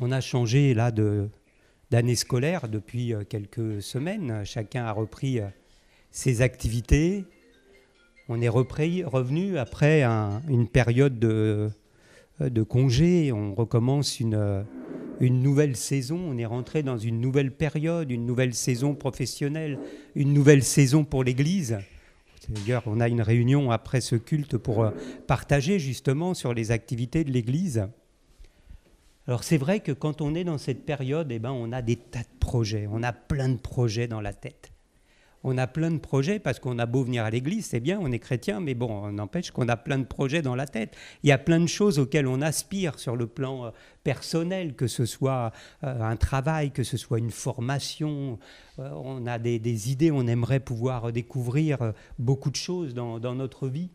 On a changé là d'année scolaire depuis quelques semaines. Chacun a repris ses activités. On est revenu après une période de congé. On recommence une nouvelle saison. On est rentré dans une nouvelle période, une nouvelle saison professionnelle, une nouvelle saison pour l'Église. D'ailleurs, on a une réunion après ce culte pour partager justement sur les activités de l'Église. Alors c'est vrai que quand on est dans cette période, on a des tas de projets. On a plein de projets dans la tête. On a plein de projets parce qu'on a beau venir à l'église, c'est bien, on est chrétien, mais bon, on n'empêche qu'on a plein de projets dans la tête. Il y a plein de choses auxquelles on aspire sur le plan personnel, que ce soit un travail, que ce soit une formation. On a des idées, on aimerait pouvoir découvrir beaucoup de choses dans notre vie.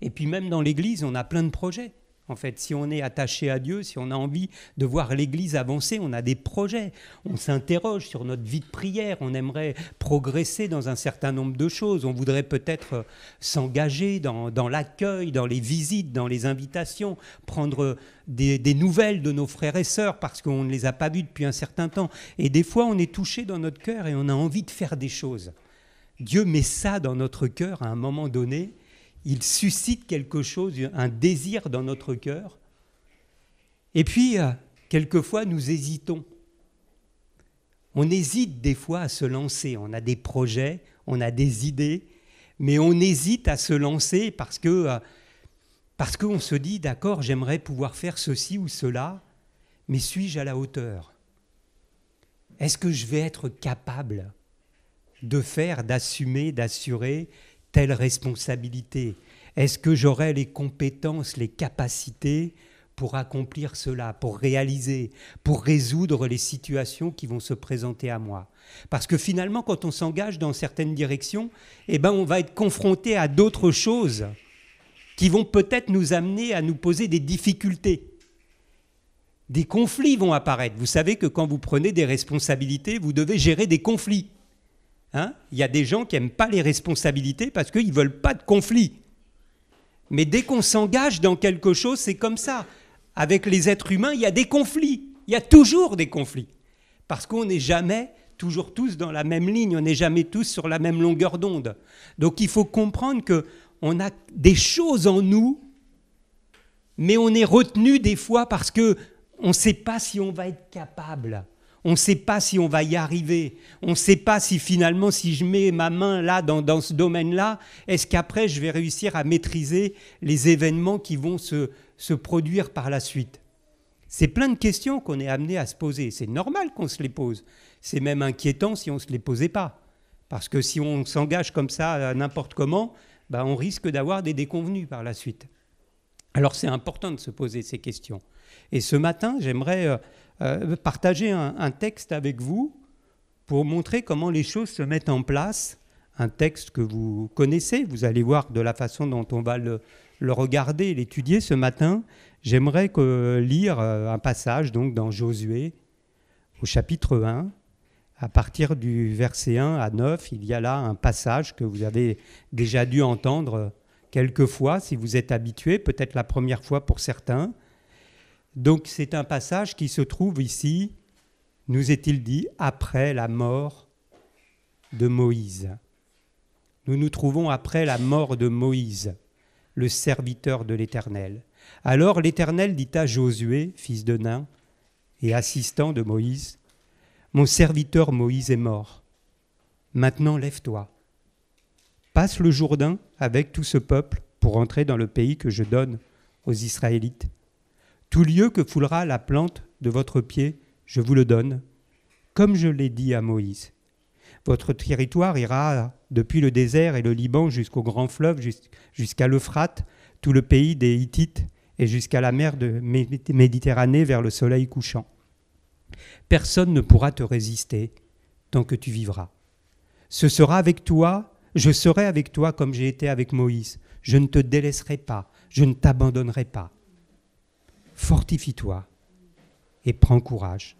Et puis même dans l'église, on a plein de projets. En fait, si on est attaché à Dieu, si on a envie de voir l'Église avancer, on a des projets. On s'interroge sur notre vie de prière, on aimerait progresser dans un certain nombre de choses. On voudrait peut-être s'engager dans l'accueil, dans les visites, dans les invitations, prendre des nouvelles de nos frères et sœurs parce qu'on ne les a pas vus depuis un certain temps. Et des fois, on est touché dans notre cœur et on a envie de faire des choses. Dieu met ça dans notre cœur à un moment donné. Il suscite quelque chose, un désir dans notre cœur. Et puis, quelquefois, nous hésitons. On hésite des fois à se lancer. On a des projets, on a des idées, mais on hésite à se lancer parce qu'on se dit, d'accord, j'aimerais pouvoir faire ceci ou cela, mais suis-je à la hauteur ? Est-ce que je vais être capable de faire, d'assumer, d'assurer telle responsabilité? Est-ce que j'aurai les compétences, les capacités pour accomplir cela, pour réaliser, pour résoudre les situations qui vont se présenter à moi? Parce que finalement, quand on s'engage dans certaines directions, on va être confronté à d'autres choses qui vont peut-être nous amener à nous poser des difficultés. Des conflits vont apparaître. Vous savez que quand vous prenez des responsabilités, vous devez gérer des conflits. Il y a des gens qui n'aiment pas les responsabilités parce qu'ils ne veulent pas de conflit. Mais dès qu'on s'engage dans quelque chose, c'est comme ça. Avec les êtres humains, il y a des conflits. Il y a toujours des conflits. Parce qu'on n'est jamais toujours tous dans la même ligne, on n'est jamais tous sur la même longueur d'onde. Donc il faut comprendre qu'on a des choses en nous, mais on est retenu des fois parce qu'on ne sait pas si on va être capable. On ne sait pas si on va y arriver. On ne sait pas si finalement, si je mets ma main là, dans ce domaine-là, est-ce qu'après je vais réussir à maîtriser les événements qui vont se produire par la suite. C'est plein de questions qu'on est amené à se poser. C'est normal qu'on se les pose. C'est même inquiétant si on ne se les posait pas. Parce que si on s'engage comme ça n'importe comment, on risque d'avoir des déconvenues par la suite. Alors c'est important de se poser ces questions. Et ce matin, j'aimerais partager un texte avec vous pour montrer comment les choses se mettent en place. Un texte que vous connaissez, vous allez voir de la façon dont on va le regarder, l'étudier ce matin. J'aimerais lire un passage donc, dans Josué, au chapitre 1. À partir du verset 1 à 9, il y a là un passage que vous avez déjà dû entendre quelques fois, si vous êtes habitué, peut-être la première fois pour certains. Donc c'est un passage qui se trouve ici, nous est-il dit, après la mort de Moïse. Nous nous trouvons après la mort de Moïse, le serviteur de l'Éternel. Alors l'Éternel dit à Josué, fils de Nun, et assistant de Moïse, « Mon serviteur Moïse est mort. Maintenant lève-toi. Passe le Jourdain avec tout ce peuple pour entrer dans le pays que je donne aux Israélites. Tout lieu que foulera la plante de votre pied, je vous le donne, comme je l'ai dit à Moïse. Votre territoire ira depuis le désert et le Liban jusqu'au grand fleuve, jusqu'à l'Euphrate, tout le pays des Hittites et jusqu'à la mer de Méditerranée vers le soleil couchant. Personne ne pourra te résister tant que tu vivras. Ce sera avec toi, je serai avec toi comme j'ai été avec Moïse. Je ne te délaisserai pas, je ne t'abandonnerai pas. Fortifie-toi et prends courage,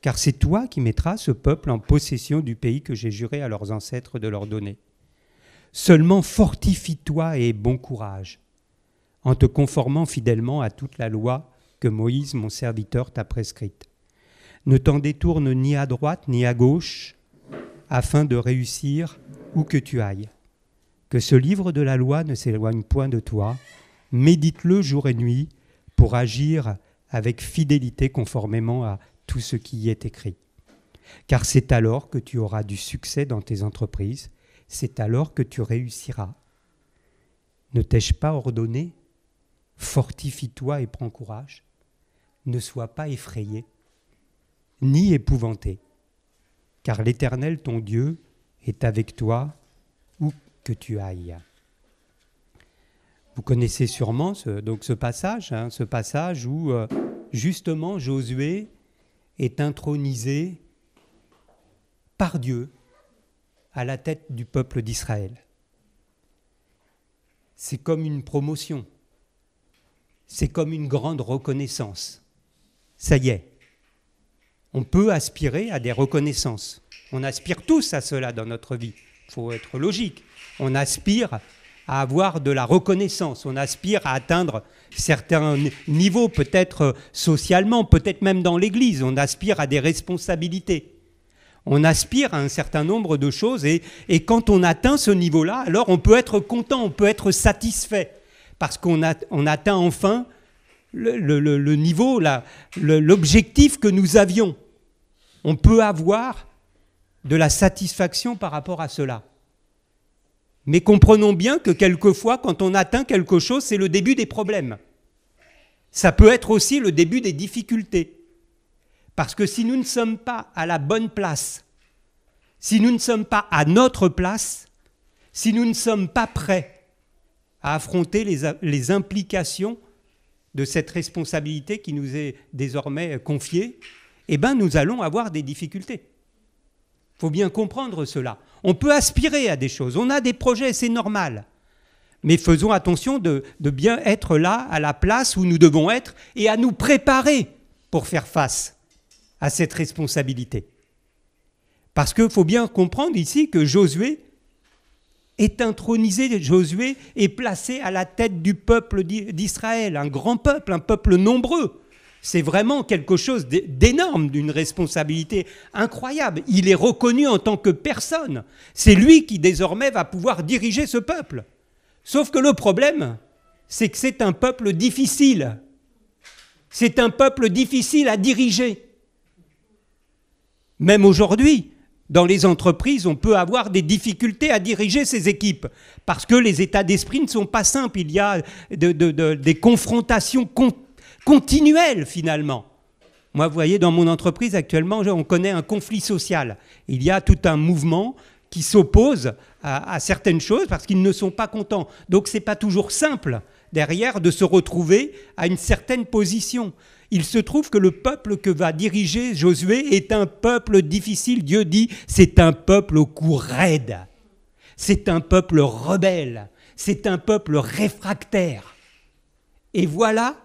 car c'est toi qui mettras ce peuple en possession du pays que j'ai juré à leurs ancêtres de leur donner. Seulement fortifie-toi et aie bon courage, en te conformant fidèlement à toute la loi que Moïse, mon serviteur, t'a prescrites. Ne t'en détourne ni à droite ni à gauche, afin de réussir où que tu ailles. Que ce livre de la loi ne s'éloigne point de toi, médite-le jour et nuit pour agir avec fidélité conformément à tout ce qui y est écrit. Car c'est alors que tu auras du succès dans tes entreprises, c'est alors que tu réussiras. Ne t'ai-je pas ordonné ? Fortifie-toi et prends courage. Ne sois pas effrayé, ni épouvanté, car l'Éternel, ton Dieu, est avec toi où que tu ailles. Vous connaissez sûrement ce passage où justement Josué est intronisé par Dieu à la tête du peuple d'Israël. C'est comme une promotion, c'est comme une grande reconnaissance. Ça y est, on peut aspirer à des reconnaissances. On aspire tous à cela dans notre vie, il faut être logique. On aspire à avoir de la reconnaissance, on aspire à atteindre certains niveaux, peut-être socialement, peut-être même dans l'Église, on aspire à des responsabilités. On aspire à un certain nombre de choses et quand on atteint ce niveau-là, alors on peut être content, on peut être satisfait parce qu'on atteint enfin le niveau, l'objectif que nous avions. On peut avoir de la satisfaction par rapport à cela. Mais comprenons bien que quelquefois, quand on atteint quelque chose, c'est le début des problèmes. Ça peut être aussi le début des difficultés. Parce que si nous ne sommes pas à la bonne place, si nous ne sommes pas à notre place, si nous ne sommes pas prêts à affronter les implications de cette responsabilité qui nous est désormais confiée, eh bien nous allons avoir des difficultés. Il faut bien comprendre cela. On peut aspirer à des choses, on a des projets, c'est normal. Mais faisons attention de bien être là, à la place où nous devons être, et à nous préparer pour faire face à cette responsabilité. Parce qu'il faut bien comprendre ici que Josué est intronisé, Josué est placé à la tête du peuple d'Israël, un grand peuple, un peuple nombreux. C'est vraiment quelque chose d'énorme, d'une responsabilité incroyable. Il est reconnu en tant que personne. C'est lui qui désormais va pouvoir diriger ce peuple. Sauf que le problème, c'est que c'est un peuple difficile. C'est un peuple difficile à diriger. Même aujourd'hui, dans les entreprises, on peut avoir des difficultés à diriger ces équipes parce que les états d'esprit ne sont pas simples. Il y a des confrontations continuelles finalement. Moi, vous voyez, dans mon entreprise actuellement, on connaît un conflit social. Il y a tout un mouvement qui s'oppose à certaines choses parce qu'ils ne sont pas contents. Donc, ce n'est pas toujours simple derrière de se retrouver à une certaine position. Il se trouve que le peuple que va diriger Josué est un peuple difficile. Dieu dit, c'est un peuple au cou raide. C'est un peuple rebelle. C'est un peuple réfractaire. Et voilà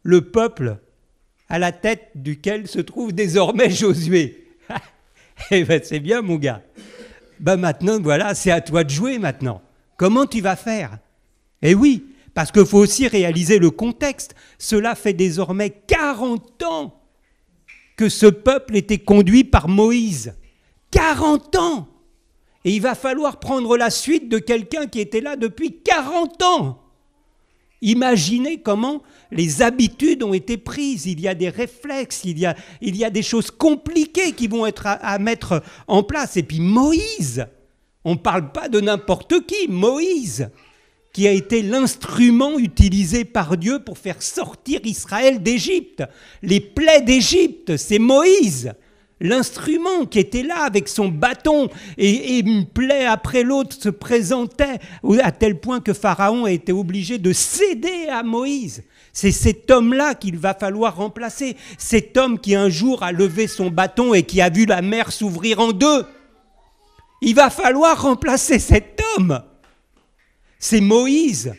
le peuple à la tête duquel se trouve désormais Josué. Eh bien, c'est bien, mon gars. Ben maintenant, voilà, c'est à toi de jouer maintenant. Comment tu vas faire? Eh oui, parce qu'il faut aussi réaliser le contexte. Cela fait désormais 40 ans que ce peuple était conduit par Moïse. 40 ans! Et il va falloir prendre la suite de quelqu'un qui était là depuis 40 ans. Imaginez comment les habitudes ont été prises. Il y a des réflexes, il y a des choses compliquées qui vont être à mettre en place. Et puis Moïse, on ne parle pas de n'importe qui, Moïse, qui a été l'instrument utilisé par Dieu pour faire sortir Israël d'Égypte. Les plaies d'Égypte, c'est Moïse, l'instrument qui était là avec son bâton, et une plaie après l'autre se présentait, à tel point que Pharaon a été obligé de céder à Moïse. C'est cet homme-là qu'il va falloir remplacer, cet homme qui un jour a levé son bâton et qui a vu la mer s'ouvrir en deux. Il va falloir remplacer cet homme. C'est Moïse,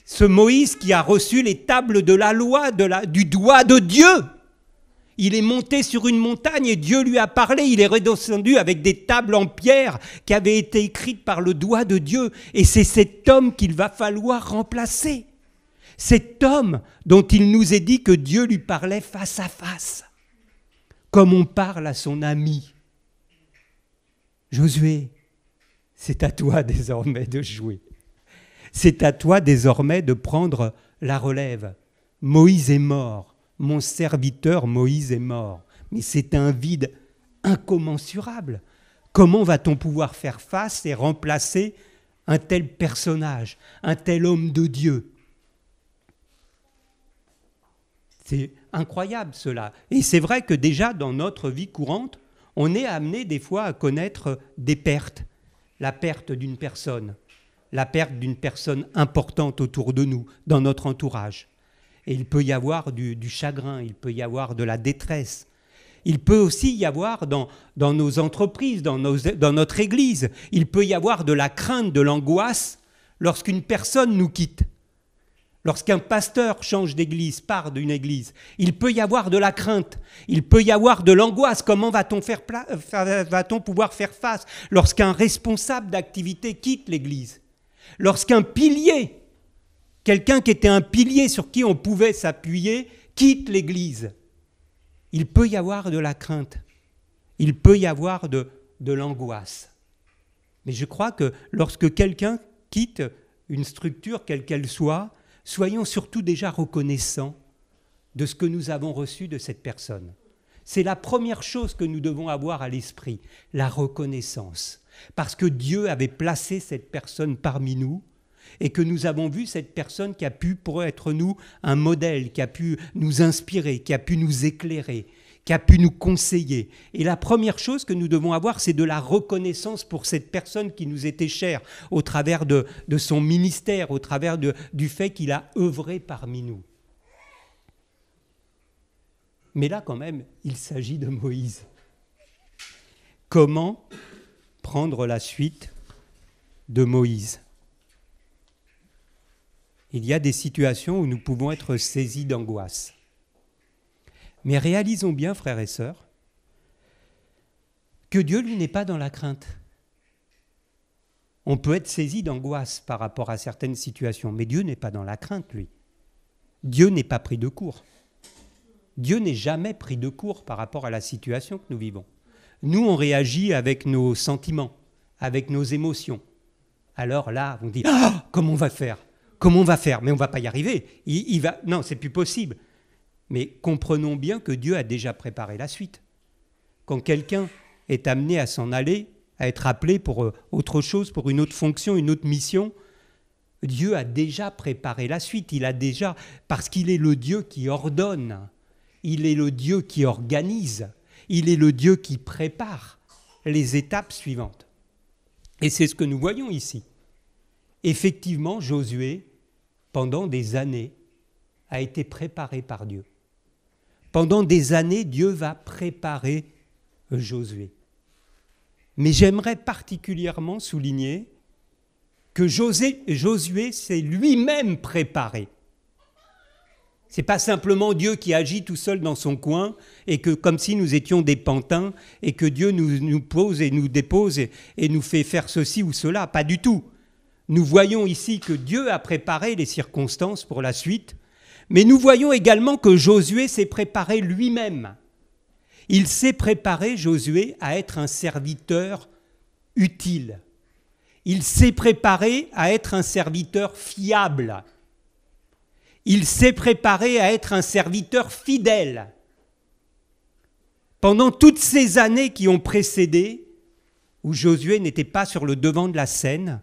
ce Moïse qui a reçu les tables de la loi du doigt de Dieu. Il est monté sur une montagne et Dieu lui a parlé. Il est redescendu avec des tables en pierre qui avaient été écrites par le doigt de Dieu. Et c'est cet homme qu'il va falloir remplacer. Cet homme dont il nous est dit que Dieu lui parlait face à face, comme on parle à son ami. Josué, c'est à toi désormais de jouer. C'est à toi désormais de prendre la relève. Moïse est mort, mon serviteur Moïse est mort. Mais c'est un vide incommensurable. Comment va-t-on pouvoir faire face et remplacer un tel personnage, un tel homme de Dieu? C'est incroyable cela. Et c'est vrai que déjà dans notre vie courante, on est amené des fois à connaître des pertes. La perte d'une personne, la perte d'une personne importante autour de nous, dans notre entourage. Et il peut y avoir du chagrin, il peut y avoir de la détresse. Il peut aussi y avoir dans nos entreprises, dans notre Église, il peut y avoir de la crainte, de l'angoisse lorsqu'une personne nous quitte. Lorsqu'un pasteur change d'église, part d'une église, il peut y avoir de la crainte, il peut y avoir de l'angoisse. Comment va-t-on pouvoir faire face lorsqu'un responsable d'activité quitte l'église? Lorsqu'un pilier, quelqu'un qui était un pilier sur qui on pouvait s'appuyer, quitte l'église, il peut y avoir de la crainte, il peut y avoir de l'angoisse. Mais je crois que lorsque quelqu'un quitte une structure, quelle qu'elle soit, soyons surtout déjà reconnaissants de ce que nous avons reçu de cette personne. C'est la première chose que nous devons avoir à l'esprit, la reconnaissance. Parce que Dieu avait placé cette personne parmi nous et que nous avons vu cette personne qui a pu pour être nous un modèle, qui a pu nous inspirer, qui a pu nous éclairer, qui a pu nous conseiller. Et la première chose que nous devons avoir, c'est de la reconnaissance pour cette personne qui nous était chère, au travers de son ministère, au travers du fait qu'il a œuvré parmi nous. Mais là, quand même, il s'agit de Moïse. Comment prendre la suite de Moïse? Il y a des situations où nous pouvons être saisis d'angoisse. Mais réalisons bien, frères et sœurs, que Dieu, lui, n'est pas dans la crainte. On peut être saisi d'angoisse par rapport à certaines situations, mais Dieu n'est pas dans la crainte, lui. Dieu n'est pas pris de court. Dieu n'est jamais pris de court par rapport à la situation que nous vivons. Nous, on réagit avec nos sentiments, avec nos émotions. Alors là, on dit « Ah, comment on va faire ? Comment on va faire ? Mais on ne va pas y arriver. Non, c'est plus possible. » Mais comprenons bien que Dieu a déjà préparé la suite. Quand quelqu'un est amené à s'en aller, à être appelé pour autre chose, pour une autre fonction, une autre mission, Dieu a déjà préparé la suite. Il a déjà, parce qu'il est le Dieu qui ordonne, il est le Dieu qui organise, il est le Dieu qui prépare les étapes suivantes. Et c'est ce que nous voyons ici. Effectivement, Josué, pendant des années, a été préparé par Dieu. Pendant des années, Dieu va préparer Josué. Mais j'aimerais particulièrement souligner que Josué s'est lui-même préparé. Ce n'est pas simplement Dieu qui agit tout seul dans son coin et que comme si nous étions des pantins et que Dieu nous pose et nous dépose et nous fait faire ceci ou cela. Pas du tout. Nous voyons ici que Dieu a préparé les circonstances pour la suite. Mais nous voyons également que Josué s'est préparé lui-même. Il s'est préparé, Josué, à être un serviteur utile. Il s'est préparé à être un serviteur fiable. Il s'est préparé à être un serviteur fidèle. Pendant toutes ces années qui ont précédé, où Josué n'était pas sur le devant de la scène,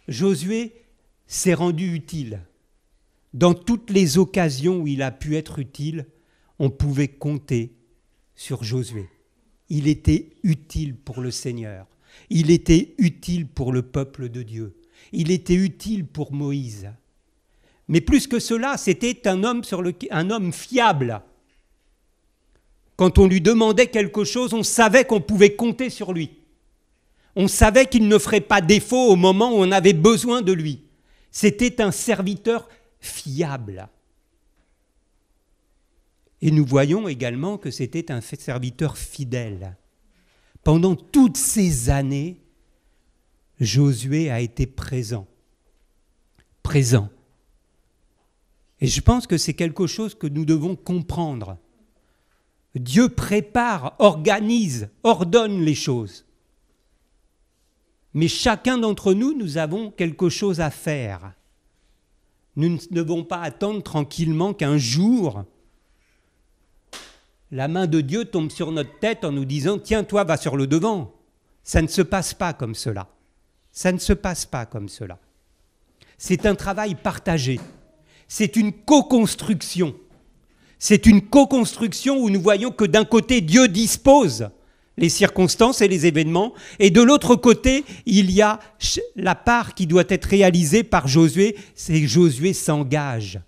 Josué s'est rendu utile. Dans toutes les occasions où il a pu être utile, on pouvait compter sur Josué. Il était utile pour le Seigneur. Il était utile pour le peuple de Dieu. Il était utile pour Moïse. Mais plus que cela, c'était un homme fiable. Quand on lui demandait quelque chose, on savait qu'on pouvait compter sur lui. On savait qu'il ne ferait pas défaut au moment où on avait besoin de lui. C'était un serviteur fiable. Et nous voyons également que c'était un serviteur fidèle. Pendant toutes ces années, Josué a été présent. Présent. Et je pense que c'est quelque chose que nous devons comprendre. Dieu prépare, organise, ordonne les choses. Mais chacun d'entre nous, nous avons quelque chose à faire. Nous ne devons pas attendre tranquillement qu'un jour, la main de Dieu tombe sur notre tête en nous disant « Tiens, toi, va sur le devant ». Ça ne se passe pas comme cela. Ça ne se passe pas comme cela. C'est un travail partagé. C'est une co-construction. C'est une co-construction où nous voyons que d'un côté, Dieu dispose les circonstances et les événements, et de l'autre côté, il y a la part qui doit être réalisée par Josué, c'est Josué s'engage.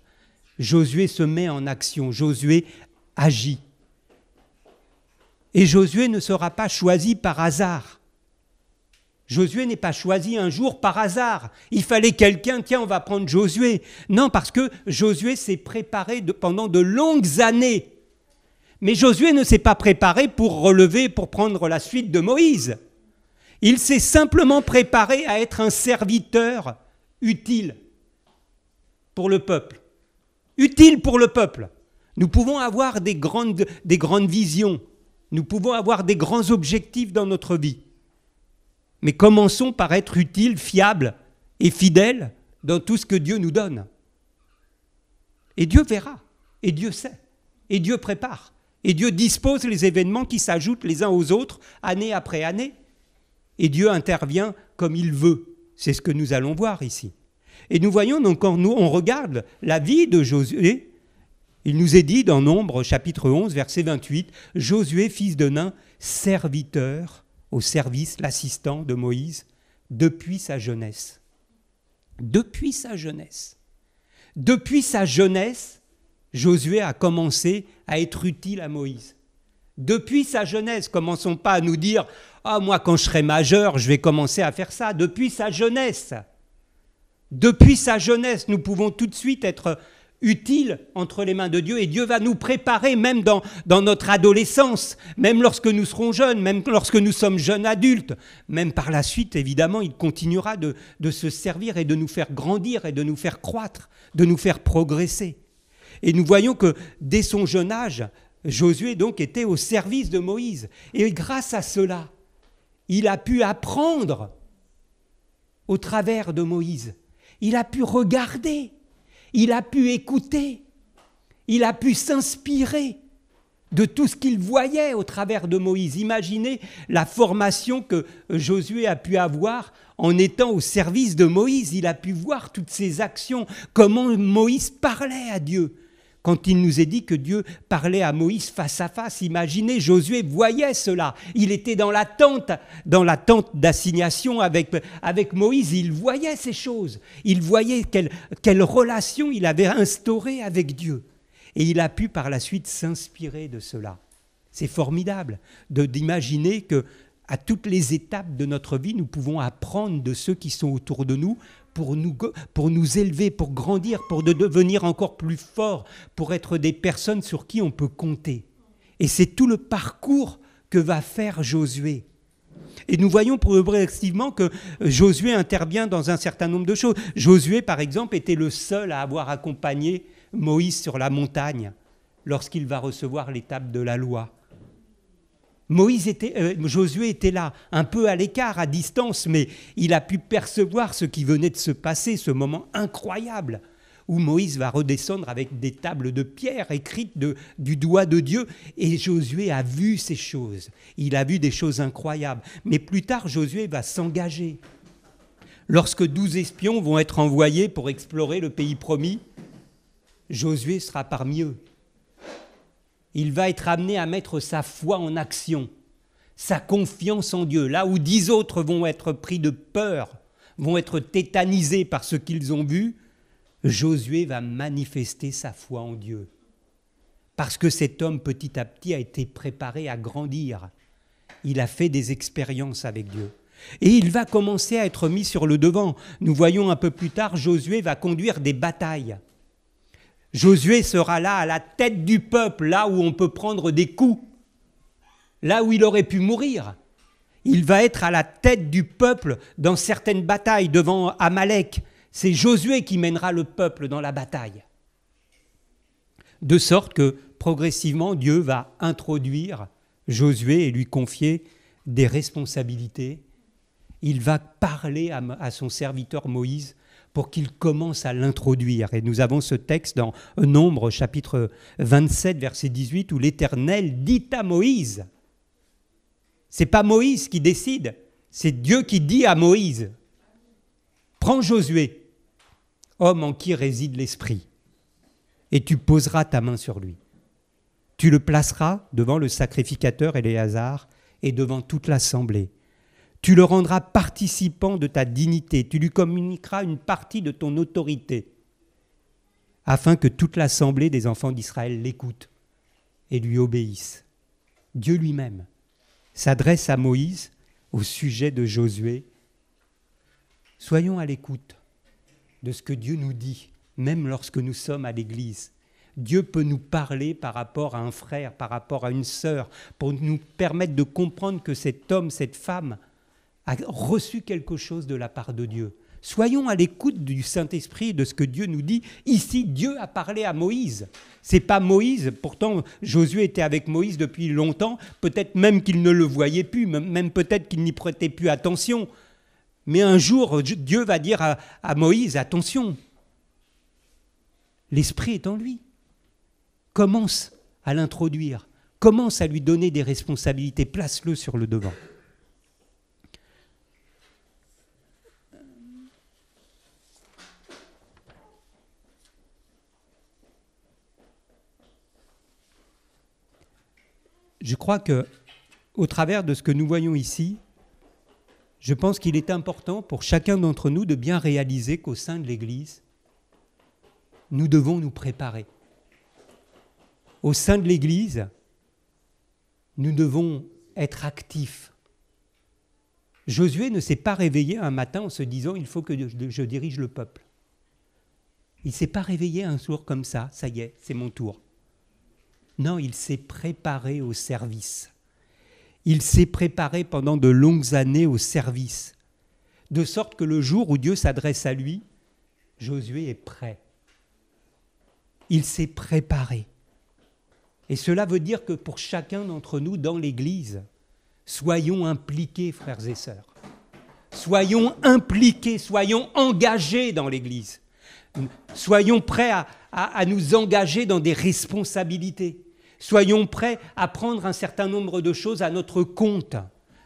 Josué se met en action, Josué agit. Et Josué ne sera pas choisi par hasard. Josué n'est pas choisi un jour par hasard. Il fallait quelqu'un, tiens, on va prendre Josué. Non, parce que Josué s'est préparé pendant de longues années. Mais Josué ne s'est pas préparé pour relever, pour prendre la suite de Moïse. Il s'est simplement préparé à être un serviteur utile pour le peuple. Utile pour le peuple. Nous pouvons avoir des grandes visions. Nous pouvons avoir des grands objectifs dans notre vie. Mais commençons par être utiles, fiables et fidèles dans tout ce que Dieu nous donne. Et Dieu verra, et Dieu sait, et Dieu prépare, et Dieu dispose les événements qui s'ajoutent les uns aux autres, année après année. Et Dieu intervient comme il veut. C'est ce que nous allons voir ici. Et nous voyons donc, quand on regarde la vie de Josué, il nous est dit dans Nombre, chapitre 11, verset 28, « Josué, fils de Nun, serviteur au service, l'assistant de Moïse, depuis sa jeunesse. » Depuis sa jeunesse. Depuis sa jeunesse, Josué a commencé à être utile à Moïse. Depuis sa jeunesse, commençons pas à nous dire « Ah, moi, quand je serai majeur, je vais commencer à faire ça. » Depuis sa jeunesse. Depuis sa jeunesse, nous pouvons tout de suite être utiles entre les mains de Dieu, et Dieu va nous préparer même dans notre adolescence, même lorsque nous serons jeunes, même lorsque nous sommes jeunes adultes, même par la suite, évidemment, il continuera de se servir et de nous faire grandir et de nous faire croître, de nous faire progresser. Et nous voyons que dès son jeune âge, Josué donc était au service de Moïse. Et grâce à cela, il a pu apprendre au travers de Moïse. Il a pu regarder, il a pu écouter, il a pu s'inspirer de tout ce qu'il voyait au travers de Moïse. Imaginez la formation que Josué a pu avoir en étant au service de Moïse. Il a pu voir toutes ces actions, comment Moïse parlait à Dieu. Quand il nous est dit que Dieu parlait à Moïse face à face, imaginez, Josué voyait cela. Il était dans l'attente d'assignation avec Moïse. Il voyait ces choses. Il voyait quelle relation il avait instaurée avec Dieu. Et il a pu par la suite s'inspirer de cela. C'est formidable d'imaginer qu'à toutes les étapes de notre vie, nous pouvons apprendre de ceux qui sont autour de nous pour nous élever, pour grandir, pour devenir encore plus forts, pour être des personnes sur qui on peut compter. Et c'est tout le parcours que va faire Josué. Et nous voyons progressivement que Josué intervient dans un certain nombre de choses. Josué, par exemple, était le seul à avoir accompagné Moïse sur la montagne lorsqu'il va recevoir l'étape de la loi. Josué était là, un peu à l'écart, à distance, mais il a pu percevoir ce qui venait de se passer, ce moment incroyable où Moïse va redescendre avec des tables de pierre écrites du doigt de Dieu. Et Josué a vu ces choses. Il a vu des choses incroyables. Mais plus tard, Josué va s'engager. Lorsque 12 espions vont être envoyés pour explorer le pays promis, Josué sera parmi eux. Il va être amené à mettre sa foi en action, sa confiance en Dieu. Là où 10 autres vont être pris de peur, vont être tétanisés par ce qu'ils ont vu, Josué va manifester sa foi en Dieu. Parce que cet homme, petit à petit, a été préparé à grandir. Il a fait des expériences avec Dieu. Et il va commencer à être mis sur le devant. Nous voyons un peu plus tard, Josué va conduire des batailles. Josué sera là, à la tête du peuple, là où on peut prendre des coups, là où il aurait pu mourir. Il va être à la tête du peuple dans certaines batailles devant Amalek. C'est Josué qui mènera le peuple dans la bataille. De sorte que progressivement, Dieu va introduire Josué et lui confier des responsabilités. Il va parler à son serviteur Moïse pour qu'il commence à l'introduire. Et nous avons ce texte dans Nombre, chapitre 27, verset 18, où l'Éternel dit à Moïse. Ce n'est pas Moïse qui décide, c'est Dieu qui dit à Moïse, prends Josué, homme en qui réside l'Esprit, et tu poseras ta main sur lui. Tu le placeras devant le sacrificateur Éléazar et devant toute l'assemblée. Tu le rendras participant de ta dignité, tu lui communiqueras une partie de ton autorité, afin que toute l'assemblée des enfants d'Israël l'écoute et lui obéisse. Dieu lui-même s'adresse à Moïse au sujet de Josué. Soyons à l'écoute de ce que Dieu nous dit, même lorsque nous sommes à l'église. Dieu peut nous parler par rapport à un frère, par rapport à une sœur, pour nous permettre de comprendre que cet homme, cette femme, a reçu quelque chose de la part de Dieu. Soyons à l'écoute du Saint-Esprit et de ce que Dieu nous dit. Ici, Dieu a parlé à Moïse. Ce n'est pas Moïse, pourtant Josué était avec Moïse depuis longtemps, peut-être même qu'il ne le voyait plus, même peut-être qu'il n'y prêtait plus attention. Mais un jour, Dieu va dire à Moïse, attention, l'Esprit est en lui. Commence à l'introduire, commence à lui donner des responsabilités, place-le sur le devant. Je crois que, au travers de ce que nous voyons ici, je pense qu'il est important pour chacun d'entre nous de bien réaliser qu'au sein de l'Église, nous devons nous préparer. Au sein de l'Église, nous devons être actifs. Josué ne s'est pas réveillé un matin en se disant « il faut que je dirige le peuple ». Il ne s'est pas réveillé un jour comme ça y est, c'est mon tour. Non, il s'est préparé au service. Il s'est préparé pendant de longues années au service, de sorte que le jour où Dieu s'adresse à lui, Josué est prêt. Il s'est préparé. Et cela veut dire que pour chacun d'entre nous dans l'Église, soyons impliqués, frères et sœurs. Soyons impliqués, soyons engagés dans l'Église. Soyons prêts à nous engager dans des responsabilités. Soyons prêts à prendre un certain nombre de choses à notre compte.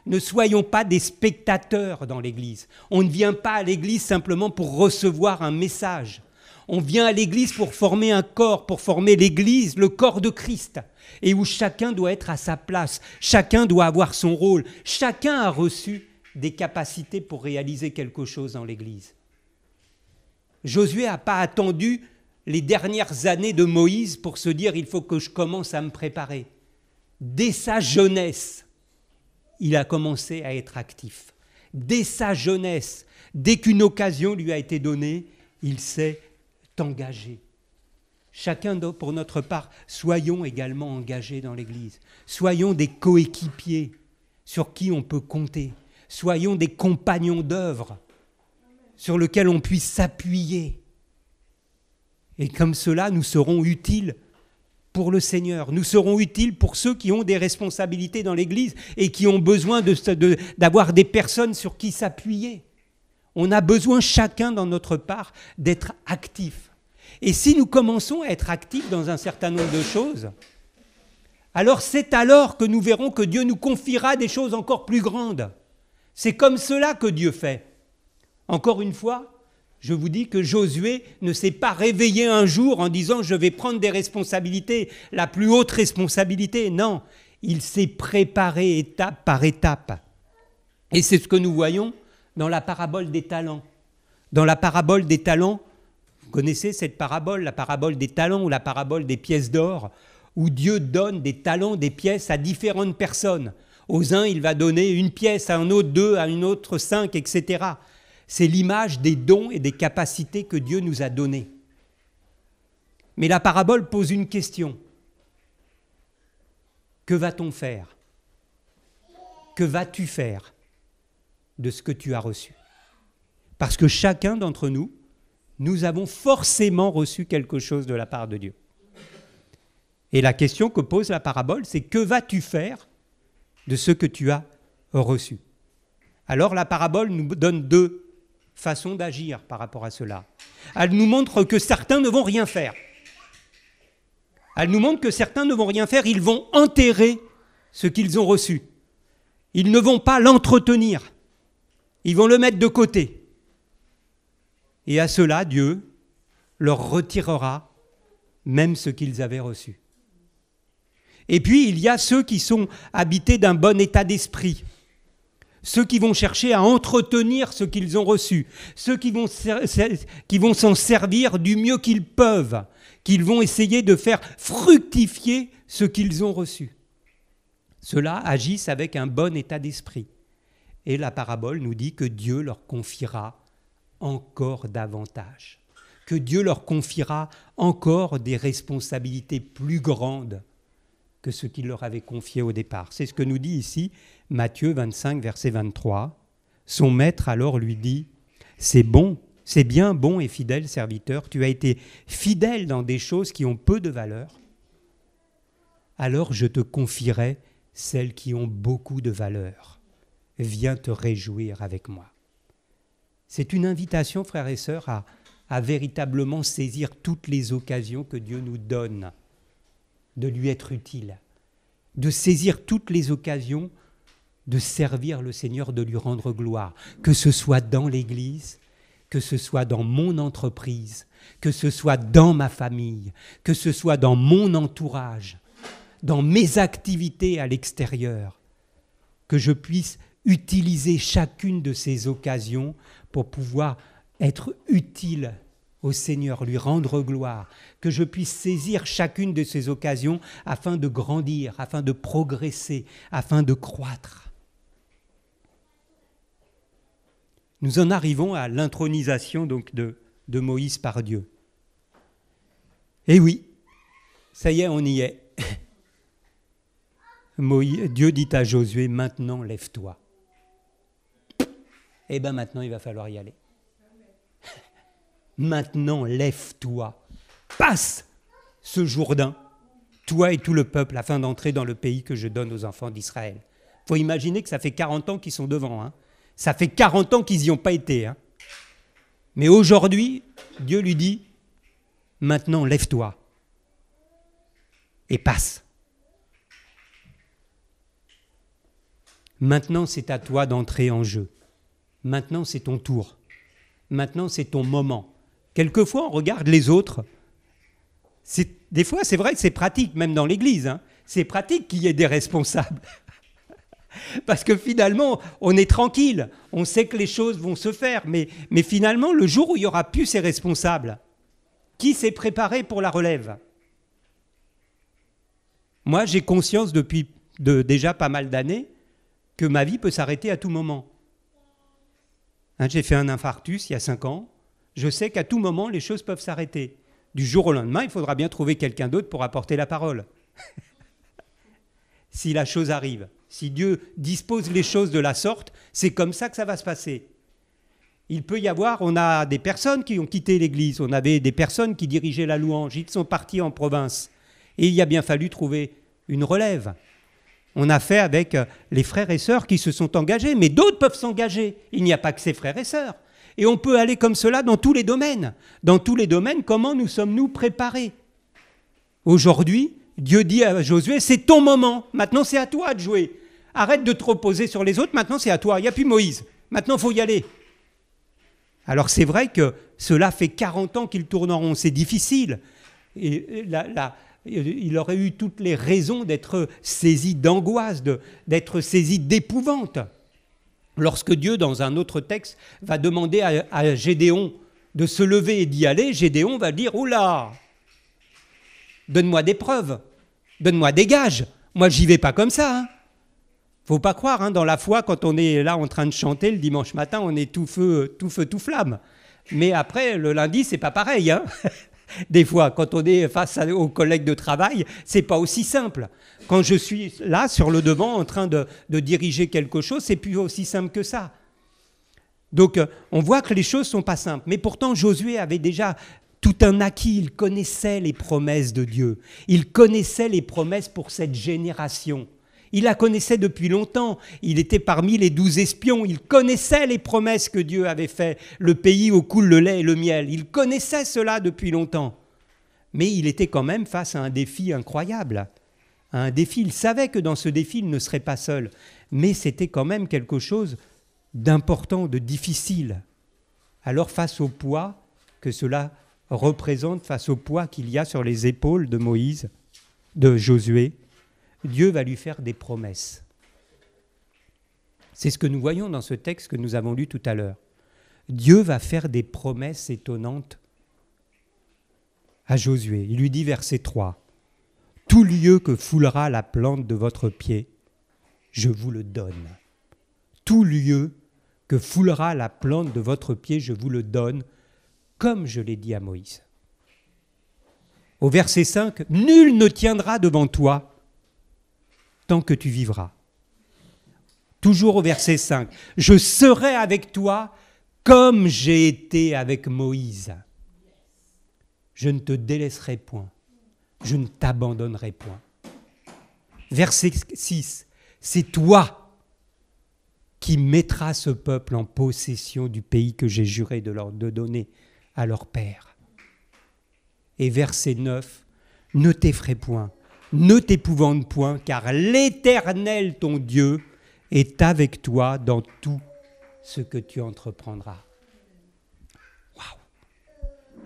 Ne soyons pas des spectateurs dans l'Église. On ne vient pas à l'Église simplement pour recevoir un message. On vient à l'Église pour former un corps, pour former l'Église, le corps de Christ, et où chacun doit être à sa place, chacun doit avoir son rôle, chacun a reçu des capacités pour réaliser quelque chose dans l'Église. Josué n'a pas attendu les dernières années de Moïse pour se dire « il faut que je commence à me préparer ». Dès sa jeunesse, il a commencé à être actif. Dès sa jeunesse, dès qu'une occasion lui a été donnée, il s'est engagé. Chacun pour notre part, soyons également engagés dans l'Église. Soyons des coéquipiers sur qui on peut compter. Soyons des compagnons d'œuvre sur lesquels on puisse s'appuyer. Et comme cela, nous serons utiles pour le Seigneur. Nous serons utiles pour ceux qui ont des responsabilités dans l'Église et qui ont besoin d'avoir des personnes sur qui s'appuyer. On a besoin chacun dans notre part d'être actifs. Et si nous commençons à être actifs dans un certain nombre de choses, alors c'est alors que nous verrons que Dieu nous confiera des choses encore plus grandes. C'est comme cela que Dieu fait. Encore une fois, je vous dis que Josué ne s'est pas réveillé un jour en disant « je vais prendre des responsabilités, la plus haute responsabilité ». Non, il s'est préparé étape par étape. Et c'est ce que nous voyons dans la parabole des talents. Dans la parabole des talents, vous connaissez cette parabole, la parabole des talents ou la parabole des pièces d'or, où Dieu donne des talents, des pièces à différentes personnes. Aux uns, il va donner une pièce, à un autre 2, à une autre 5, etc. C'est l'image des dons et des capacités que Dieu nous a données. Mais la parabole pose une question. Que va-t-on faire ? Que vas-tu faire de ce que tu as reçu ? Parce que chacun d'entre nous, nous avons forcément reçu quelque chose de la part de Dieu. Et la question que pose la parabole, c'est que vas-tu faire de ce que tu as reçu? Alors la parabole nous donne deux façons d'agir par rapport à cela. Elle nous montre que certains ne vont rien faire. Elle nous montre que certains ne vont rien faire, ils vont enterrer ce qu'ils ont reçu. Ils ne vont pas l'entretenir. Ils vont le mettre de côté. Et à cela, Dieu leur retirera même ce qu'ils avaient reçu. Et puis, il y a ceux qui sont habités d'un bon état d'esprit, ceux qui vont chercher à entretenir ce qu'ils ont reçu, ceux qui vont s'en servir du mieux qu'ils peuvent, qu'ils vont essayer de faire fructifier ce qu'ils ont reçu. Ceux-là agissent avec un bon état d'esprit. Et la parabole nous dit que Dieu leur confiera encore davantage, que Dieu leur confiera encore des responsabilités plus grandes que ce qu'il leur avait confié au départ. C'est ce que nous dit ici Matthieu 25, verset 23. Son maître alors lui dit « C'est bon, c'est bien, bon et fidèle serviteur, tu as été fidèle dans des choses qui ont peu de valeur. Alors je te confierai celles qui ont beaucoup de valeur. Viens te réjouir avec moi. » C'est une invitation, frères et sœurs, à véritablement saisir toutes les occasions que Dieu nous donne de lui être utile, de saisir toutes les occasions de servir le Seigneur, de lui rendre gloire, que ce soit dans l'Église, que ce soit dans mon entreprise, que ce soit dans ma famille, que ce soit dans mon entourage, dans mes activités à l'extérieur, que je puisse utiliser chacune de ces occasions pour pouvoir être utile au Seigneur, lui rendre gloire, que je puisse saisir chacune de ces occasions afin de grandir, afin de progresser, afin de croître. Nous en arrivons à l'intronisation donc de Moïse par Dieu. Et oui, ça y est, on y est. Dieu dit à Josué, maintenant lève-toi. Eh bien maintenant il va falloir y aller. Maintenant, lève-toi, passe ce Jourdain, toi et tout le peuple, afin d'entrer dans le pays que je donne aux enfants d'Israël. Il faut imaginer que ça fait 40 ans qu'ils sont devant. Hein. Ça fait 40 ans qu'ils n'y ont pas été. Hein. Mais aujourd'hui, Dieu lui dit, maintenant, lève-toi et passe. Maintenant, c'est à toi d'entrer en jeu. Maintenant, c'est ton tour. Maintenant, c'est ton moment. Quelquefois, on regarde les autres. Des fois, c'est vrai que c'est pratique, même dans l'Église. Hein. C'est pratique qu'il y ait des responsables. Parce que finalement, on est tranquille. On sait que les choses vont se faire. Mais finalement, le jour où il n'y aura plus ces responsables, qui s'est préparé pour la relève? Moi, j'ai conscience depuis déjà pas mal d'années que ma vie peut s'arrêter à tout moment. Hein, j'ai fait un infarctus il y a 5 ans. Je sais qu'à tout moment, les choses peuvent s'arrêter. Du jour au lendemain, il faudra bien trouver quelqu'un d'autre pour apporter la parole. Si la chose arrive, si Dieu dispose les choses de la sorte, c'est comme ça que ça va se passer. Il peut y avoir, on a des personnes qui ont quitté l'Église, on avait des personnes qui dirigeaient la louange, ils sont partis en province. Et il a bien fallu trouver une relève. On a fait avec les frères et sœurs qui se sont engagés, mais d'autres peuvent s'engager. Il n'y a pas que ces frères et sœurs. Et on peut aller comme cela dans tous les domaines. Dans tous les domaines, comment nous sommes-nous préparés? Aujourd'hui, Dieu dit à Josué, c'est ton moment, maintenant c'est à toi de jouer. Arrête de te reposer sur les autres, maintenant c'est à toi. Il n'y a plus Moïse, maintenant il faut y aller. Alors c'est vrai que cela fait 40 ans qu'il tourne en rond, c'est difficile. Et il aurait eu toutes les raisons d'être saisi d'angoisse, d'être saisi d'épouvante. Lorsque Dieu, dans un autre texte, va demander à Gédéon de se lever et d'y aller, Gédéon va dire « Oula, donne-moi des preuves, donne-moi des gages, moi j'y vais pas comme ça. Hein. » Faut pas croire, hein, dans la foi, quand on est là en train de chanter le dimanche matin, on est tout feu, tout flamme. Mais après, le lundi, c'est pas pareil. Hein. Des fois, quand on est face aux collègues de travail, c'est pas aussi simple. Quand je suis là, sur le devant, en train de diriger quelque chose, c'est plus aussi simple que ça. Donc, on voit que les choses sont pas simples. Mais pourtant, Josué avait déjà tout un acquis. Il connaissait les promesses de Dieu. Il connaissait les promesses pour cette génération. Il la connaissait depuis longtemps. Il était parmi les 12 espions. Il connaissait les promesses que Dieu avait faites, le pays où coule le lait et le miel. Il connaissait cela depuis longtemps. Mais il était quand même face à un défi incroyable. Un défi, il savait que dans ce défi, il ne serait pas seul. Mais c'était quand même quelque chose d'important, de difficile. Alors face au poids que cela représente, face au poids qu'il y a sur les épaules de Moïse, de Josué, Dieu va lui faire des promesses. C'est ce que nous voyons dans ce texte que nous avons lu tout à l'heure. Dieu va faire des promesses étonnantes à Josué. Il lui dit, verset 3, « Tout lieu que foulera la plante de votre pied, je vous le donne. Tout lieu que foulera la plante de votre pied, je vous le donne, comme je l'ai dit à Moïse. » Au verset 5, « Nul ne tiendra devant toi tant que tu vivras. » Toujours au verset 5, « Je serai avec toi comme j'ai été avec Moïse. Je ne te délaisserai point, je ne t'abandonnerai point. » Verset 6, « C'est toi qui mettras ce peuple en possession du pays que j'ai juré de leur donner à leur père. » Et verset 9, « Ne t'effraie point, ne t'épouvante point, car l'Éternel, ton Dieu, est avec toi dans tout ce que tu entreprendras. » Waouh!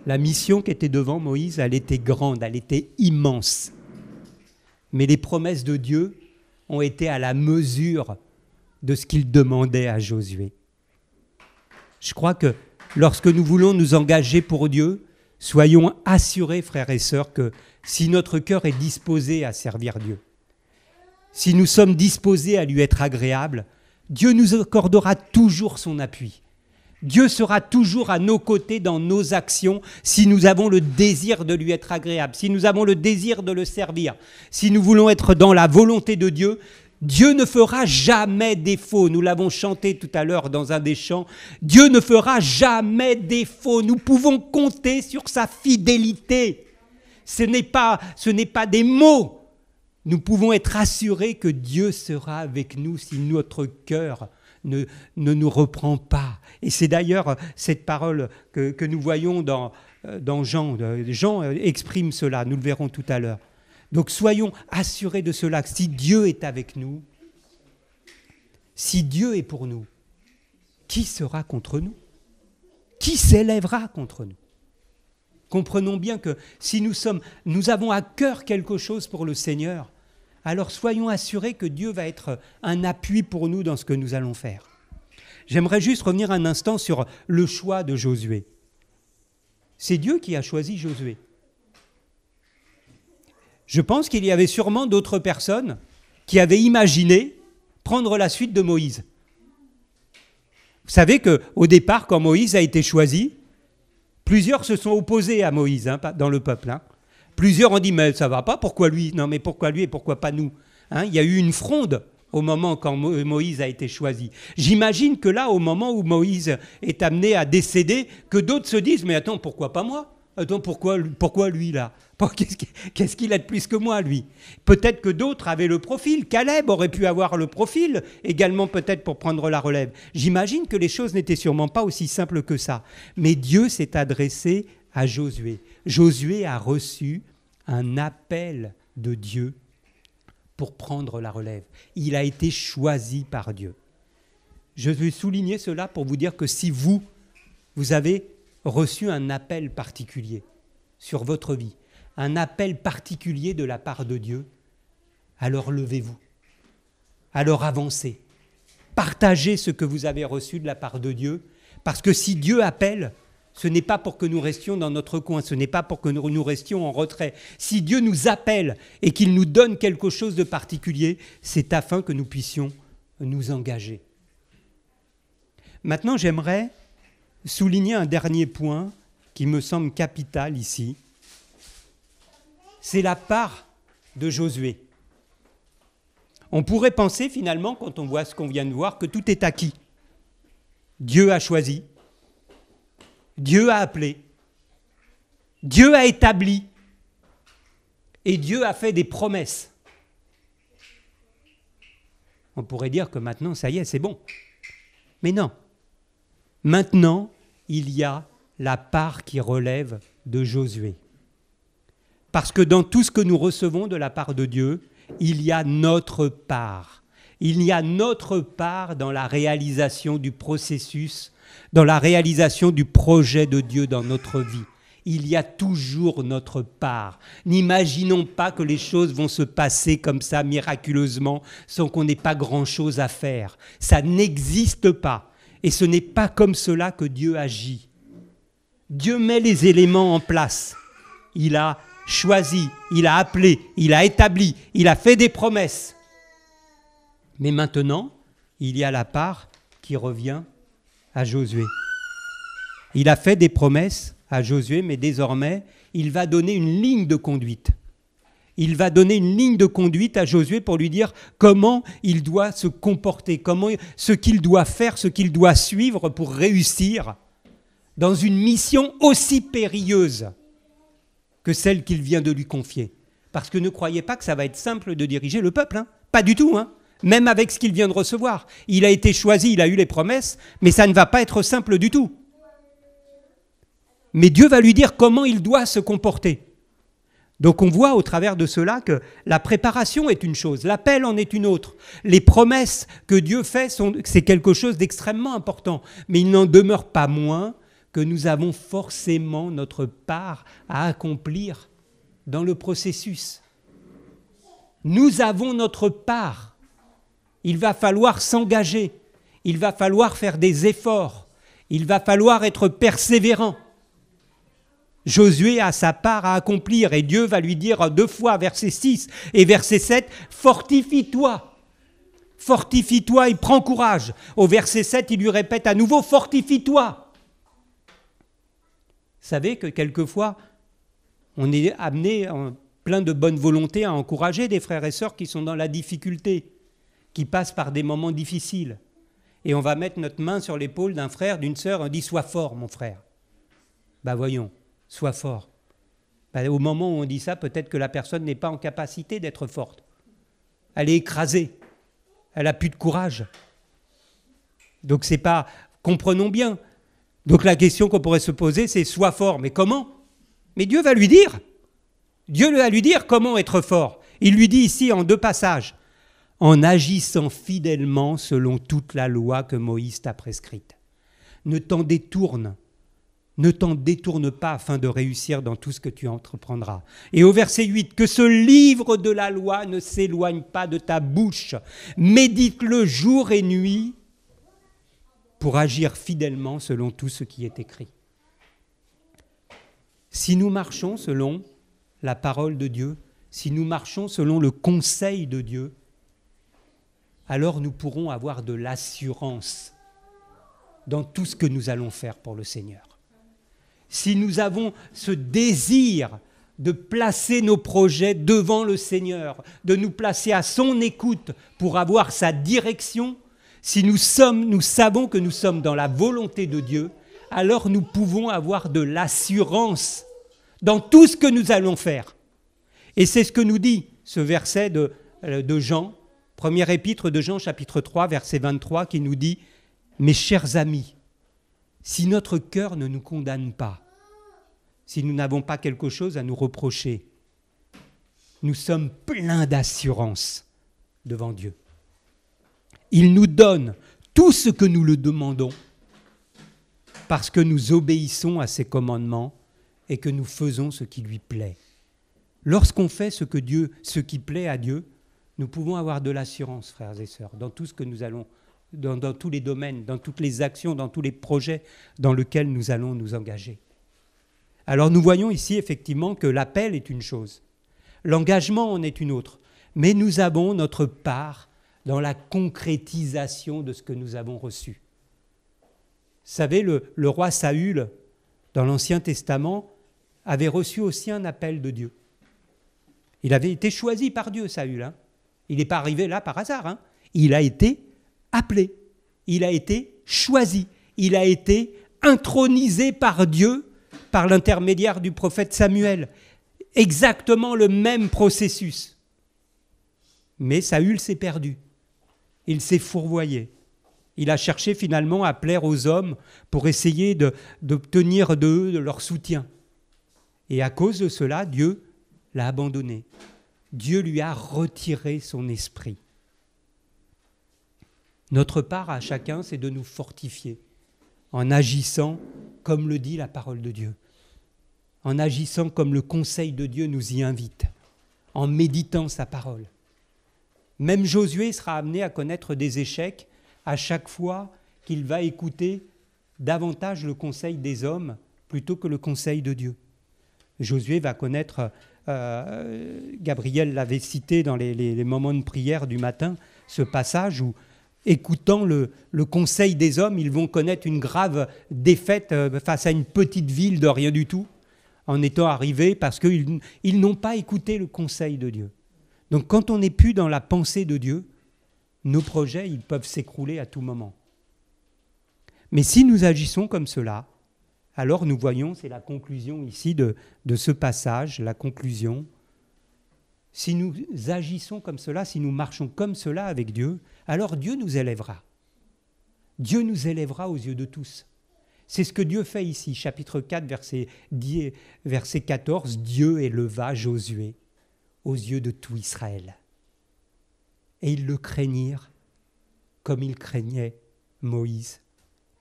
La mission qui était devant Moïse, elle était grande, elle était immense. Mais les promesses de Dieu ont été à la mesure de ce qu'il demandait à Josué. Je crois que lorsque nous voulons nous engager pour Dieu, soyons assurés, frères et sœurs, que si notre cœur est disposé à servir Dieu, si nous sommes disposés à lui être agréables, Dieu nous accordera toujours son appui. Dieu sera toujours à nos côtés dans nos actions si nous avons le désir de lui être agréable, si nous avons le désir de le servir, si nous voulons être dans la volonté de Dieu. Dieu ne fera jamais défaut. Nous l'avons chanté tout à l'heure dans un des chants. Dieu ne fera jamais défaut. Nous pouvons compter sur sa fidélité. Ce n'est pas des mots. Nous pouvons être assurés que Dieu sera avec nous si notre cœur ne nous reprend pas. Et c'est d'ailleurs cette parole que nous voyons dans Jean. Jean exprime cela, nous le verrons tout à l'heure. Donc soyons assurés de cela, si Dieu est avec nous, si Dieu est pour nous, qui sera contre nous? Qui s'élèvera contre nous? Comprenons bien que si nous avons à cœur quelque chose pour le Seigneur, alors soyons assurés que Dieu va être un appui pour nous dans ce que nous allons faire. J'aimerais juste revenir un instant sur le choix de Josué. C'est Dieu qui a choisi Josué. Je pense qu'il y avait sûrement d'autres personnes qui avaient imaginé prendre la suite de Moïse. Vous savez qu'au départ, quand Moïse a été choisi, plusieurs se sont opposés à Moïse dans le peuple. Plusieurs ont dit, mais ça ne va pas, pourquoi lui? Non, mais pourquoi lui et pourquoi pas nous? Il y a eu une fronde au moment quand Moïse a été choisi. J'imagine que là, au moment où Moïse est amené à décéder, que d'autres se disent, mais attends, pourquoi pas moi? Attends, pourquoi lui là? Qu'est-ce qu'il a de plus que moi, lui? Peut-être que d'autres avaient le profil. Caleb aurait pu avoir le profil, également peut-être pour prendre la relève. J'imagine que les choses n'étaient sûrement pas aussi simples que ça. Mais Dieu s'est adressé à Josué. Josué a reçu un appel de Dieu pour prendre la relève. Il a été choisi par Dieu. Je vais souligner cela pour vous dire que si vous avez reçu un appel particulier sur votre vie, un appel particulier de la part de Dieu, alors levez-vous, alors avancez, partagez ce que vous avez reçu de la part de Dieu, parce que si Dieu appelle, ce n'est pas pour que nous restions dans notre coin, ce n'est pas pour que nous restions en retrait. Si Dieu nous appelle et qu'il nous donne quelque chose de particulier, c'est afin que nous puissions nous engager. Maintenant, j'aimerais souligner un dernier point qui me semble capital ici. C'est la part de Josué. On pourrait penser finalement, quand on voit ce qu'on vient de voir, que tout est acquis. Dieu a choisi, Dieu a appelé, Dieu a établi et Dieu a fait des promesses. On pourrait dire que maintenant, ça y est, c'est bon. Mais non. Maintenant, il y a la part qui relève de Josué. Parce que dans tout ce que nous recevons de la part de Dieu, il y a notre part. Il y a notre part dans la réalisation du processus, dans la réalisation du projet de Dieu dans notre vie. Il y a toujours notre part. N'imaginons pas que les choses vont se passer comme ça miraculeusement sans qu'on n'ait pas grand-chose à faire. Ça n'existe pas. Et ce n'est pas comme cela que Dieu agit. Dieu met les éléments en place. Il a choisi, il a appelé, il a établi, il a fait des promesses. Mais maintenant, il y a la part qui revient à Josué. Il a fait des promesses à Josué, mais désormais, il va donner une ligne de conduite. Il va donner une ligne de conduite à Josué pour lui dire comment il doit se comporter, ce qu'il doit faire, ce qu'il doit suivre pour réussir dans une mission aussi périlleuse que celle qu'il vient de lui confier. Parce que ne croyez pas que ça va être simple de diriger le peuple, hein. Pas du tout, hein. Même avec ce qu'il vient de recevoir. Il a été choisi, il a eu les promesses, mais ça ne va pas être simple du tout. Mais Dieu va lui dire comment il doit se comporter. Donc on voit au travers de cela que la préparation est une chose, l'appel en est une autre. Les promesses que Dieu fait, c'est quelque chose d'extrêmement important. Mais il n'en demeure pas moins que nous avons forcément notre part à accomplir dans le processus. Nous avons notre part. Il va falloir s'engager. Il va falloir faire des efforts. Il va falloir être persévérant. Josué a sa part à accomplir et Dieu va lui dire 2 fois, verset 6 et verset 7, « Fortifie-toi ». Fortifie-toi et prends courage. Au verset 7, il lui répète à nouveau « Fortifie-toi ». Vous savez que quelquefois, on est amené, plein de bonne volonté, à encourager des frères et sœurs qui sont dans la difficulté, qui passent par des moments difficiles. Et on va mettre notre main sur l'épaule d'un frère, d'une sœur, on dit « Sois fort, mon frère ». Ben voyons. Sois fort. Au moment où on dit ça, peut-être que la personne n'est pas en capacité d'être forte. Elle est écrasée. Elle n'a plus de courage. Donc c'est pas... Comprenons bien. Donc la question qu'on pourrait se poser, c'est sois fort. Mais comment ? Mais Dieu va lui dire. Dieu va lui dire comment être fort. Il lui dit ici en 2 passages. En agissant fidèlement selon toute la loi que Moïse t'a prescrite. Ne t'en détourne pas afin de réussir dans tout ce que tu entreprendras. Et au verset 8, que ce livre de la loi ne s'éloigne pas de ta bouche. Médite-le jour et nuit pour agir fidèlement selon tout ce qui est écrit. Si nous marchons selon la parole de Dieu, si nous marchons selon le conseil de Dieu, alors nous pourrons avoir de l'assurance dans tout ce que nous allons faire pour le Seigneur. Si nous avons ce désir de placer nos projets devant le Seigneur, de nous placer à son écoute pour avoir sa direction, si nous savons que nous sommes dans la volonté de Dieu, alors nous pouvons avoir de l'assurance dans tout ce que nous allons faire. Et c'est ce que nous dit ce verset de Jean, première épître de Jean, chapitre 3, verset 23, qui nous dit « Mes chers amis, si notre cœur ne nous condamne pas, si nous n'avons pas quelque chose à nous reprocher, nous sommes pleins d'assurance devant Dieu. Il nous donne tout ce que nous le demandons parce que nous obéissons à ses commandements et que nous faisons ce qui lui plaît. Lorsqu'on fait ce qui plaît à Dieu, nous pouvons avoir de l'assurance, frères et sœurs, dans tout ce que nous allons, dans tous les domaines, dans toutes les actions, dans tous les projets dans lesquels nous allons nous engager. Alors nous voyons ici effectivement que l'appel est une chose, l'engagement en est une autre, mais nous avons notre part dans la concrétisation de ce que nous avons reçu. Vous savez, le roi Saül, dans l'Ancien Testament, avait reçu aussi un appel de Dieu. Il avait été choisi par Dieu, Saül. Hein. Il n'est pas arrivé là par hasard. Hein. Il a été appelé, il a été choisi, il a été intronisé par Dieu par l'intermédiaire du prophète Samuel. Exactement le même processus. Mais Saül s'est perdu. Il s'est fourvoyé. Il a cherché finalement à plaire aux hommes pour essayer d'obtenir d'eux de leur soutien. Et à cause de cela, Dieu l'a abandonné. Dieu lui a retiré son esprit. Notre part à chacun, c'est de nous fortifier en agissant comme le dit la parole de Dieu, en agissant comme le conseil de Dieu nous y invite, en méditant sa parole. Même Josué sera amené à connaître des échecs à chaque fois qu'il va écouter davantage le conseil des hommes plutôt que le conseil de Dieu. Josué va connaître, Gabriel l'avait cité dans les moments de prière du matin, ce passage où, écoutant le conseil des hommes, ils vont connaître une grave défaite face à une petite ville de rien du tout, en étant arrivés parce qu'ils n'ont pas écouté le conseil de Dieu. Donc quand on n'est plus dans la pensée de Dieu, nos projets ils peuvent s'écrouler à tout moment. Mais si nous agissons comme cela, alors nous voyons, c'est la conclusion ici de ce passage, la conclusion. Si nous agissons comme cela, si nous marchons comme cela avec Dieu, alors Dieu nous élèvera. Dieu nous élèvera aux yeux de tous. C'est ce que Dieu fait ici, chapitre 4, verset 14. Dieu éleva Josué aux yeux de tout Israël. Et ils le craignirent comme ils craignaient Moïse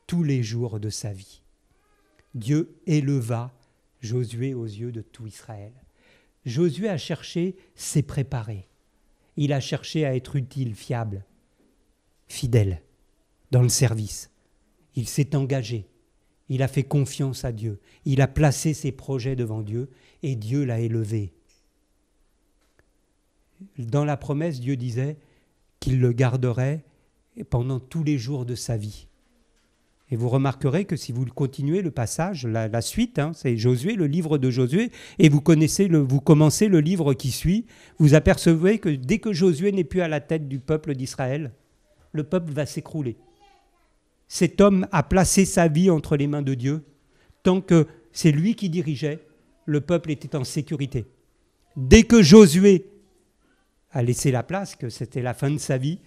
tous les jours de sa vie. Dieu éleva Josué aux yeux de tout Israël. Josué a cherché s'est préparé. Il a cherché à être utile, fiable, fidèle dans le service. Il s'est engagé. Il a fait confiance à Dieu. Il a placé ses projets devant Dieu et Dieu l'a élevé. Dans la promesse, Dieu disait qu'il le garderait pendant tous les jours de sa vie. Et vous remarquerez que si vous continuez le passage, la suite, c'est Josué, le livre de Josué, et vous commencez le livre qui suit, vous apercevez que dès que Josué n'est plus à la tête du peuple d'Israël, le peuple va s'écrouler. Cet homme a placé sa vie entre les mains de Dieu. Tant que c'est lui qui dirigeait, le peuple était en sécurité. Dès que Josué a laissé la place, que c'était la fin de sa vie,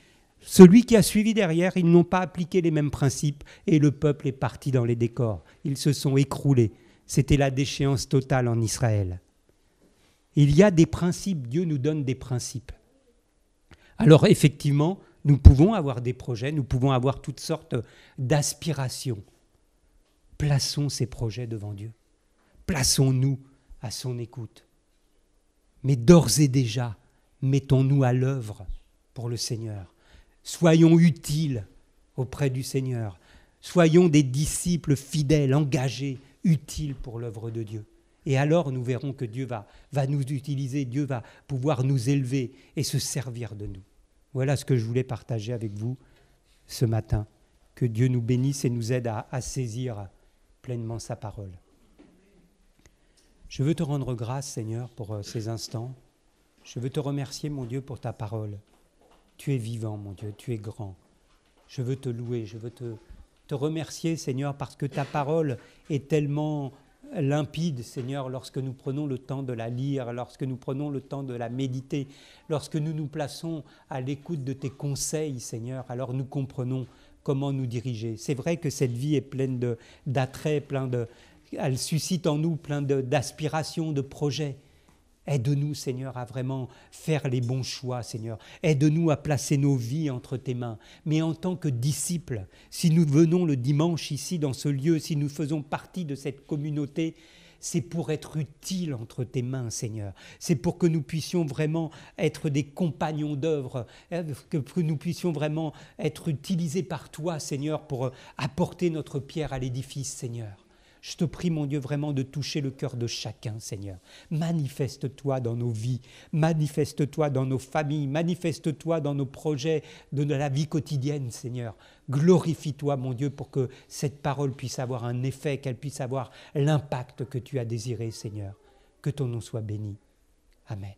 celui qui a suivi derrière, ils n'ont pas appliqué les mêmes principes et le peuple est parti dans les décors. Ils se sont écroulés. C'était la déchéance totale en Israël. Il y a des principes, Dieu nous donne des principes. Alors effectivement, nous pouvons avoir des projets, nous pouvons avoir toutes sortes d'aspirations. Plaçons ces projets devant Dieu. Plaçons-nous à son écoute. Mais d'ores et déjà, mettons-nous à l'œuvre pour le Seigneur. Soyons utiles auprès du Seigneur. Soyons des disciples fidèles, engagés, utiles pour l'œuvre de Dieu. Et alors nous verrons que Dieu va nous utiliser, Dieu va pouvoir nous élever et se servir de nous. Voilà ce que je voulais partager avec vous ce matin. Que Dieu nous bénisse et nous aide à saisir pleinement sa parole. Je veux te rendre grâce, Seigneur, pour ces instants. Je veux te remercier, mon Dieu, pour ta parole. Tu es vivant, mon Dieu, tu es grand. Je veux te louer, je veux te remercier, Seigneur, parce que ta parole est tellement limpide, Seigneur, lorsque nous prenons le temps de la lire, lorsque nous prenons le temps de la méditer, lorsque nous nous plaçons à l'écoute de tes conseils, Seigneur, alors nous comprenons comment nous diriger. C'est vrai que cette vie est pleine d'attraits, elle suscite en nous plein d'aspirations, de projets. Aide-nous, Seigneur, à vraiment faire les bons choix, Seigneur. Aide-nous à placer nos vies entre tes mains. Mais en tant que disciples, si nous venons le dimanche ici dans ce lieu, si nous faisons partie de cette communauté, c'est pour être utiles entre tes mains, Seigneur. C'est pour que nous puissions vraiment être des compagnons d'œuvre, que nous puissions vraiment être utilisés par toi, Seigneur, pour apporter notre pierre à l'édifice, Seigneur. Je te prie, mon Dieu, vraiment de toucher le cœur de chacun, Seigneur. Manifeste-toi dans nos vies, manifeste-toi dans nos familles, manifeste-toi dans nos projets de la vie quotidienne, Seigneur. Glorifie-toi, mon Dieu, pour que cette parole puisse avoir un effet, qu'elle puisse avoir l'impact que tu as désiré, Seigneur. Que ton nom soit béni. Amen.